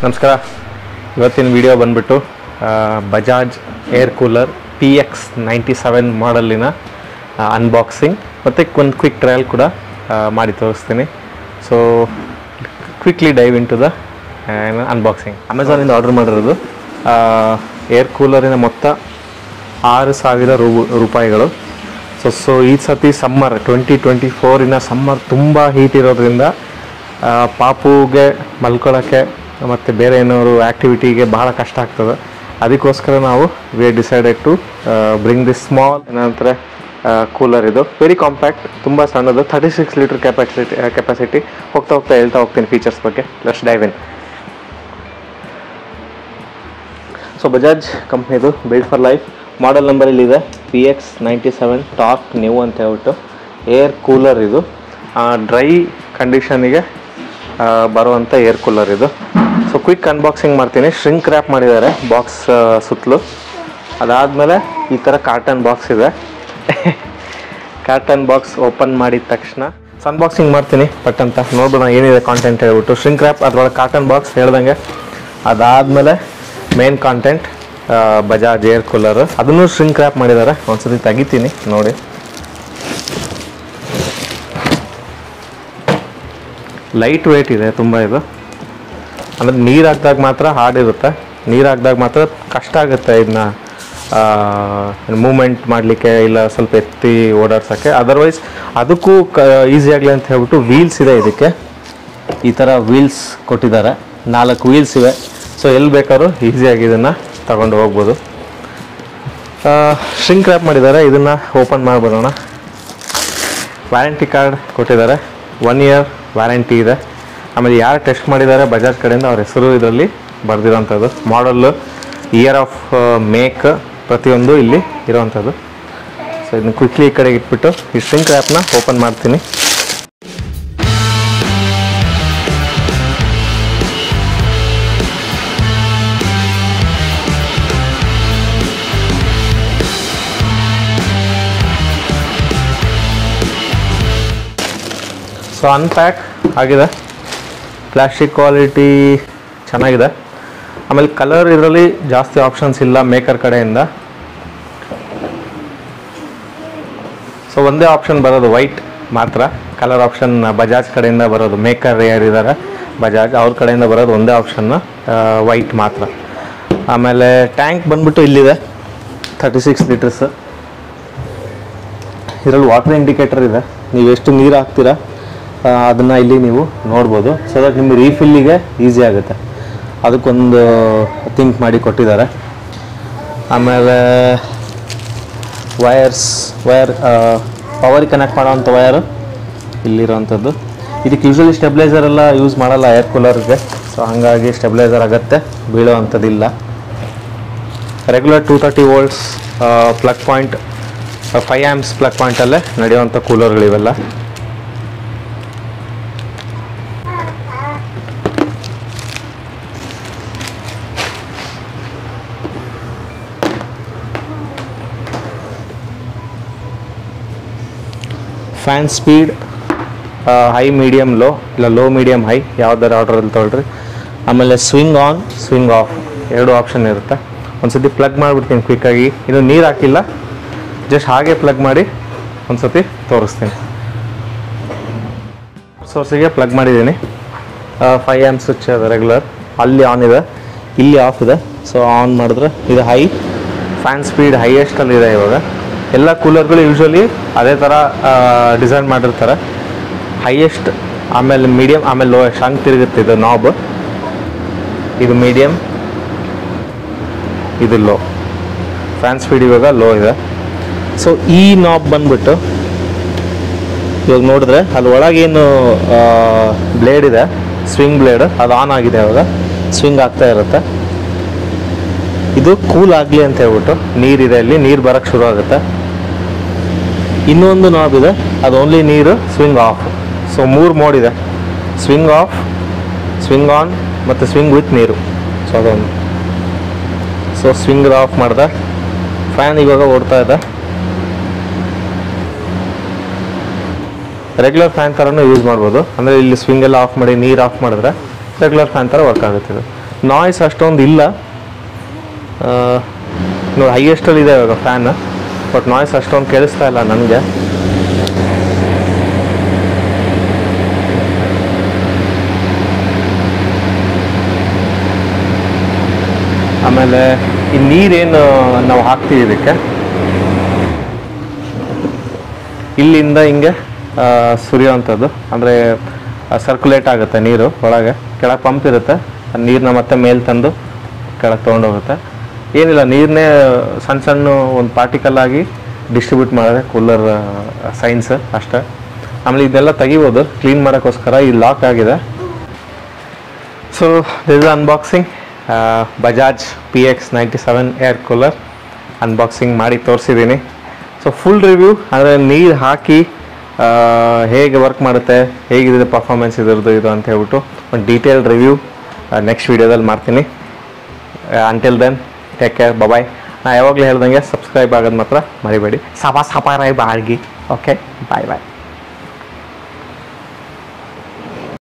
ನಮಸ್ಕಾರ. ಇವತ್ತಿನ ವಿಡಿಯೋ ಬಂದ್ಬಿಟ್ಟು ಬಜಾಜ್ ಏರ್ ಕೂಲರ್ PX97 ಮಾಡಲಿನ ಅನ್ಬಾಕ್ಸಿಂಗ್ ಮತ್ತು ಒಂದು ಕ್ವಿಕ್ ಟ್ರಯಲ್ ಕೂಡ ಮಾಡಿ ತೋರಿಸ್ತೀನಿ. So quickly dive in to the unboxing. ಅಮೆಝಾನಿಂದ ಆರ್ಡರ್ ಮಾಡಿರೋದು ಏರ್ ಕೂಲರಿನ ಮೊತ್ತ 6,000 ರೂಪಾಯಿಗಳು. ಸೊ ಈ ಸತಿ ಸಮ್ಮರ್ 2024 ಸಮ್ಮರ್ ತುಂಬ ಹೀಟ್ ಇರೋದ್ರಿಂದ ಪಾಪುಗೆ ಮಲ್ಕೊಳ್ಳೋಕ್ಕೆ ಮತ್ತು ಬೇರೆ ಏನಾದ್ರು ಆ್ಯಕ್ಟಿವಿಟಿಗೆ ಭಾಳ ಕಷ್ಟ ಆಗ್ತದೆ. ಅದಕ್ಕೋಸ್ಕರ ನಾವು we decided to bring this small ಏನಂತಾರೆ ಕೂಲರ್. ಇದು ವೆರಿ ಕಾಂಪ್ಯಾಕ್ಟ್, ತುಂಬ ಸಣ್ಣದು, 36 ಲೀಟರ್ ಕೆಪಾಸಿಟಿ. ಹೋಗ್ತಾ ಹೇಳ್ತಾ ಹೋಗ್ತೀನಿ ಫೀಚರ್ಸ್ ಬಗ್ಗೆ. Let's dive in. So Bajaj ಕಂಪ್ನಿದು build for life model number ಇಲ್ಲಿದೆ, PX97 ಟಾರ್ಕ್ ನ್ಯೂ ಅಂತ ಹೇಳ್ಬಿಟ್ಟು ಏರ್ ಕೂಲರ್. ಇದು ಡ್ರೈ ಕಂಡೀಷನಿಗೆ ಬರುವಂಥ ಏರ್ ಕೂಲರ್ ಇದು. ಸೊ ಕ್ವಿಕ್ ಅನ್ಬಾಕ್ಸಿಂಗ್ ಮಾಡ್ತೀನಿ. ಶ್ರಿಂಕ್ ರ್ಯಾಪ್ ಮಾಡಿದ್ದಾರೆ ಬಾಕ್ಸ್ ಸುತ್ತಲೂ. ಅದಾದಮೇಲೆ ಈ ಥರ ಕಾರ್ಟನ್ ಬಾಕ್ಸ್ ಇದೆ. ಕಾರ್ಟನ್ ಬಾಕ್ಸ್ ಓಪನ್ ಮಾಡಿದ ತಕ್ಷಣ ಅನ್ಬಾಕ್ಸಿಂಗ್ ಮಾಡ್ತೀನಿ ಪಟ್ ಅಂತ ನೋಡ್ಬೋಣ ಏನಿದೆ ಕಾಂಟೆಂಟ್ ಹೇಳ್ಬಿಟ್ಟು. ಶ್ರಿಂಕ್ ರ್ಯಾಪ್, ಅದರೊಳಗೆ ಕಾರ್ಟನ್ ಬಾಕ್ಸ್ ಹೇಳ್ದಂಗೆ. ಅದಾದಮೇಲೆ main content Bajaj air cooler, ಅದನ್ನು ಶ್ರಿಂಕ್ ರ್ಯಾಪ್ ಮಾಡಿದ್ದಾರೆ. ಒಂದ್ಸತಿ ತೆಗಿತೀನಿ ನೋಡಿ. ಲೈಟ್ ವೇಟ್ ಇದೆ ತುಂಬ. ಇದು ಅಂದರೆ ನೀರು ಹಾಕಿದಾಗ ಮಾತ್ರ ಹಾರ್ಡಿರುತ್ತೆ, ನೀರು ಹಾಕಿದಾಗ ಮಾತ್ರ ಕಷ್ಟ ಆಗುತ್ತೆ ಇದನ್ನ ಮೂಮೆಂಟ್ ಮಾಡಲಿಕ್ಕೆ, ಇಲ್ಲ ಸ್ವಲ್ಪ ಎತ್ತಿ ಓಡಾಡ್ಸೋಕ್ಕೆ. ಅದರ್ವೈಸ್ ಅದಕ್ಕೂ ಈಸಿ ಆಗಲಿ ಅಂತ ಹೇಳ್ಬಿಟ್ಟು ವೀಲ್ಸ್ ಇದೆ ಇದಕ್ಕೆ. ಈ ಥರ ವೀಲ್ಸ್ ಕೊಟ್ಟಿದ್ದಾರೆ, 4 ವೀಲ್ಸ್ ಇವೆ. ಸೊ ಎಲ್ಲಿ ಬೇಕಾದ್ರೂ ಈಸಿಯಾಗಿ ಇದನ್ನು ತಗೊಂಡು ಹೋಗ್ಬೋದು. ಶ್ರಿಂಕ್ ರ್ಯಾಪ್ ಮಾಡಿದ್ದಾರೆ. ಇದನ್ನು ಓಪನ್ ಮಾಡಿಬಿಡೋಣ. ವ್ಯಾರಂಟಿ ಕಾರ್ಡ್ ಕೊಟ್ಟಿದ್ದಾರೆ, 1 ಇಯರ್ ವ್ಯಾರಂಟಿ ಇದೆ. ಆಮೇಲೆ ಯಾರು ಟೆಸ್ಟ್ ಮಾಡಿದ್ದಾರೆ ಬಜಾಜ್ ಕಡೆಯಿಂದ ಅವ್ರ ಹೆಸರು ಇದರಲ್ಲಿ ಬರೆದಿರೋಂಥದ್ದು, ಮಾಡಲ್ಲು, ಇಯರ್ ಆಫ್ ಮೇಕ್ ಪ್ರತಿಯೊಂದು ಇಲ್ಲಿ ಇರೋವಂಥದ್ದು. ಸೊ ಇದನ್ನ ಕ್ವಿಕ್ಲಿ ಈ ಕಡೆಗೆ ಇಟ್ಬಿಟ್ಟು ಈ ಶ್ರಿಂಕ್ ರ್ಯಾಪ್ನ ಓಪನ್ ಮಾಡ್ತೀನಿ. ಸೊ ಅನ್ಪ್ಯಾಕ್ ಆಗಿದೆ. ಪ್ಲಾಸ್ಟಿಕ್ ಕ್ವಾಲಿಟಿ ಚೆನ್ನಾಗಿದೆ. ಆಮೇಲೆ ಕಲರ್ ಇದರಲ್ಲಿ ಜಾಸ್ತಿ ಆಪ್ಷನ್ಸ್ ಇಲ್ಲ ಮೇಕರ್ ಕಡೆಯಿಂದ. ಸೊ ಒಂದೇ ಆಪ್ಷನ್ ಬರೋದು ವೈಟ್ ಮಾತ್ರ. ಕಲರ್ ಆಪ್ಷನ್ ಬಜಾಜ್ ಕಡೆಯಿಂದ ಬರೋದು, ಮೇಕರ್ ಯಾರಿದ್ದಾರೆ ಬಜಾಜ್ ಅವ್ರ ಕಡೆಯಿಂದ ಬರೋದು ಒಂದೇ ಆಪ್ಷನ್ನು ವೈಟ್ ಮಾತ್ರ. ಆಮೇಲೆ ಟ್ಯಾಂಕ್ ಬಂದ್ಬಿಟ್ಟು ಇಲ್ಲಿದೆ, 36 ಲೀಟರ್ಸ್. ಇದರಲ್ಲಿ ವಾಟರ್ ಇಂಡಿಕೇಟರ್ ಇದೆ. ನೀವು ಎಷ್ಟು ನೀರು ಹಾಕ್ತೀರಾ ಅದನ್ನು ಇಲ್ಲಿ ನೀವು ನೋಡ್ಬೋದು. ಸೊ ದಟ್ ನಿಮಗೆ ರೀಫಿಲ್ಲಿಗೆ ಈಸಿ ಆಗುತ್ತೆ. ಅದಕ್ಕೊಂದು ಥಿಂಕ್ ಮಾಡಿ ಕೊಟ್ಟಿದ್ದಾರೆ. ಆಮೇಲೆ ವಯರ್ ಪವರಿಗೆ ಕನೆಕ್ಟ್ ಮಾಡೋವಂಥ ವಯರು ಇಲ್ಲಿರೋವಂಥದ್ದು. ಇದಕ್ಕೆ ಯೂಶ್ವಲಿ ಸ್ಟೆಬಿಲೈಸರ್ ಎಲ್ಲ ಯೂಸ್ ಮಾಡಲ್ಲ ಏರ್ ಕೂಲರ್ಗೆ. ಸೊ ಹಾಗಾಗಿ ಸ್ಟೆಬಿಲೈಸರ್ ಅಗತ್ತೆ ಬೀಳೋವಂಥದ್ದಿಲ್ಲ. Regular 230 volts plug point, 5 amps plug ಪಾಯಿಂಟಲ್ಲೇ ನಡೆಯುವಂಥ ಕೂಲರ್ಗಳಿವೆಲ್ಲ. Fan speed high, medium, low, ಇಲ್ಲ ಲೋ ಮೀಡಿಯಮ್ ಹೈ, ಯಾವ್ದಾರು ಆರ್ಡ್ರಲ್ಲಿ ತೊಗೊಳ್ರಿ. ಆಮೇಲೆ swing on, swing off 2 option ಇರುತ್ತೆ. ಒಂದ್ಸತಿ ಪ್ಲಗ್ ಮಾಡಿಬಿಡ್ತೀನಿ ಕ್ವಿಕ್ಕಾಗಿ. ಇದು ನೀರು ಹಾಕಿಲ್ಲ, ಜಸ್ಟ್ ಹಾಗೆ ಪ್ಲಗ್ ಮಾಡಿ ಒಂದ್ಸತಿ ತೋರಿಸ್ತೀನಿ. ಸೋರ್ಸಿಗೆ ಪ್ಲಗ್ ಮಾಡಿದ್ದೀನಿ. 5 ಆ್ಯಂಪ್ ಸ್ವಿಚ್ ಇದೆ ರೆಗ್ಯುಲರ್. ಅಲ್ಲಿ ಆನ್ ಇದೆ, ಇಲ್ಲಿ ಆಫ್ ಇದೆ. ಸೊ ಆನ್ ಮಾಡಿದ್ರೆ ಇದು ಹೈ. ಫ್ಯಾನ್ ಸ್ಪೀಡ್ ಹೈಯೆಸ್ಟಲ್ಲಿದೆ ಇವಾಗ. ಎಲ್ಲ ಕೂಲರ್ಗಳು ಯೂಶ್ವಲಿ ಅದೇ ಥರ ಡಿಸೈನ್ ಮಾಡಿರ್ತಾರೆ, ಹೈಯೆಸ್ಟ್, ಆಮೇಲೆ ಮೀಡಿಯಮ್, ಆಮೇಲೆ ಲೋಯೆಸ್ಟ್, ಹಂಗೆ ತಿರುಗುತ್ತೆ. ಇದು ನಾಬ್, ಇದು ಮೀಡಿಯಮ್, ಇದು ಲೋ. ಫ್ಯಾನ್ ಸ್ಪೀಡ್ ಇವಾಗ ಲೋ ಇದೆ. ಸೊ ಈ ನಾಬ್ ಬಂದ್ಬಿಟ್ಟು ಇವಾಗ ನೋಡಿದ್ರೆ ಅಲ್ಲಿ ಒಳಗೇನು ಬ್ಲೇಡ್ ಇದೆ, ಸ್ವಿಂಗ್ ಬ್ಲೇಡ್, ಅದು ಆನ್ ಆಗಿದೆ. ಇವಾಗ ಸ್ವಿಂಗ್ ಆಗ್ತಾ ಇರುತ್ತೆ. ಇದು ಕೂಲ್ ಆಗಲಿ ಅಂತ ಹೇಳ್ಬಿಟ್ಟು ನೀರಿದೆ, ಇಲ್ಲಿ ನೀರು ಬರೋಕ್ಕೆ ಶುರು ಆಗುತ್ತೆ. ಇನ್ನೊಂದು ನಾಬ್ ಇದೆ, ಅದು ಓನ್ಲಿ ನೀರು, ಸ್ವಿಂಗ್ ಆಫ್. ಸೊ 3 ಮೋಡ್ ಇದೆ, ಸ್ವಿಂಗ್ ಆಫ್, ಸ್ವಿಂಗ್ ಆನ್ ಮತ್ತು ಸ್ವಿಂಗ್ ವಿತ್ ನೀರು. ಸೊ ಅದೊಂದು. ಸೊ ಸ್ವಿಂಗ್ ಆಫ್ ಮಾಡಿದೆ. ಫ್ಯಾನ್ ಇವಾಗ ಓಡ್ತಾ ಇದೆ. ರೆಗ್ಯುಲರ್ ಫ್ಯಾನ್ ಥರನೂ ಯೂಸ್ ಮಾಡ್ಬೋದು. ಅಂದರೆ ಇಲ್ಲಿ ಸ್ವಿಂಗ್ ಎಲ್ಲ ಆಫ್ ಮಾಡಿ ನೀರು ಆಫ್ ಮಾಡಿದ್ರೆ ರೆಗ್ಯುಲರ್ ಫ್ಯಾನ್ ಥರ ವರ್ಕ್ ಆಗುತ್ತೆ ಇದು. ನಾಯ್ಸ್ ಅಷ್ಟೊಂದು ಇಲ್ಲ. ನೋಡಿ ಹೈಯೆಸ್ಟಲ್ಲಿ ಇದೆ ಇವಾಗ ಫ್ಯಾನ್, ಬಟ್ ನಾಯ್ಸ್ ಅಷ್ಟೊಂದು ಕೇಳಿಸ್ತಾ ಇಲ್ಲ ನನಗೆ. ಆಮೇಲೆ ಈ ನೀರೇನು ನಾವು ಹಾಕ್ತೀವಿ ಇದಕ್ಕೆ, ಇಲ್ಲಿಂದ ಹಿಂಗೆ ಸುರಿಯೋವಂಥದ್ದು, ಅಂದರೆ ಸರ್ಕ್ಯುಲೇಟ್ ಆಗುತ್ತೆ ನೀರು ಒಳಗೆ. ಕೆಳಗೆ ಪಂಪ್ ಇರುತ್ತೆ, ನೀರನ್ನ ಮತ್ತೆ ಮೇಲೆ ತಂದು ಕೆಳಗೆ ತೊಗೊಂಡೋಗುತ್ತೆ. ಏನಿಲ್ಲ, ನೀರನ್ನೇ ಸಣ್ಣ ಸಣ್ಣ ಒಂದು ಪಾರ್ಟಿಕಲ್ ಆಗಿ ಡಿಸ್ಟ್ರಿಬ್ಯೂಟ್ ಮಾಡಿದ್ರೆ ಕೂಲರ್ ಸೈನ್ಸ್ ಅಷ್ಟೇ. ಆಮೇಲೆ ಇದೆಲ್ಲ ತೆಗಿಬೋದು, ಕ್ಲೀನ್ ಮಾಡೋಕ್ಕೋಸ್ಕರ ಈ ಲಾಕ್ ಆಗಿದೆ. So this is unboxing Bajaj PX97 air cooler unboxing ಮಾಡಿ ತೋರಿಸಿದ್ದೀನಿ. ಸೊ ಫುಲ್ ರಿವ್ಯೂ, ಅಂದರೆ ನೀರು ಹಾಕಿ ಹೇಗೆ ವರ್ಕ್ ಮಾಡುತ್ತೆ, ಹೇಗಿದೆ ಪರ್ಫಾರ್ಮೆನ್ಸ್ ಇದ್ರದ್ದು ಇದು ಅಂತ ಹೇಳ್ಬಿಟ್ಟು ಒಂದು ಡೀಟೇಲ್ಡ್ ರಿವ್ಯೂ ನೆಕ್ಸ್ಟ್ ವೀಡಿಯೋದಲ್ಲಿ ಮಾಡ್ತೀನಿ. ಅಂಟಿಲ್ ದೆನ್ ಟೇಕ್ ಕೇರ್, ಬಾಯ್. ನಾ ಯಾವಾಗಲೂ ಹೇಳ್ದಂಗೆ ಸಬ್ಸ್ಕ್ರೈಬ್ ಆಗೋದು ಮಾತ್ರ ಮರಿಬೇಡಿ. ಸಬಸ್ಕ್ರೈಬ್ ಆಗಿ. ಓಕೆ, ಬಾಯ್ ಬಾಯ್.